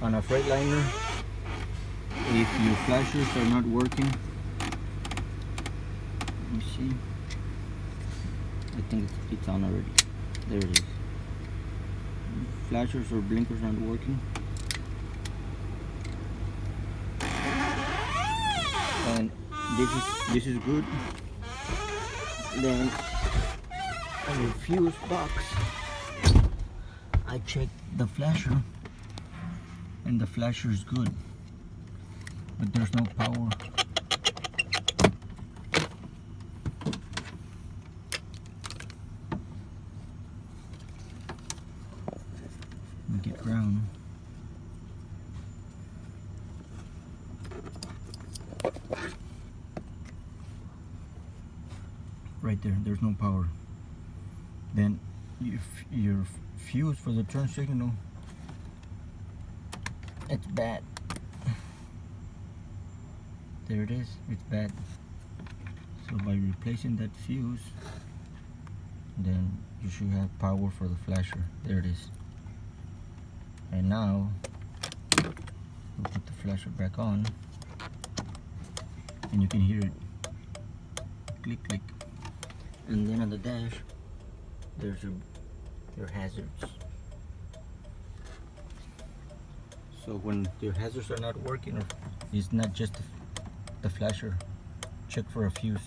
on a Freightliner, if your flashers are not working, let me see, I think it's on already. There it is. Flashers or blinkers aren't working, and this is good. Then on your fuse box, I checked the flasher, and the flasher is good, but there's no power. Let me get ground. Right there, there's no power. Then your fuse for the turn signal, it's bad. There it is, it's bad. So by replacing that fuse, then you should have power for the flasher. There it is. And now we'll put the flasher back on, and you can hear it click click. And then on the dash, there's your hazards. So when your hazards are not working, or it's not just the flasher, check for a fuse.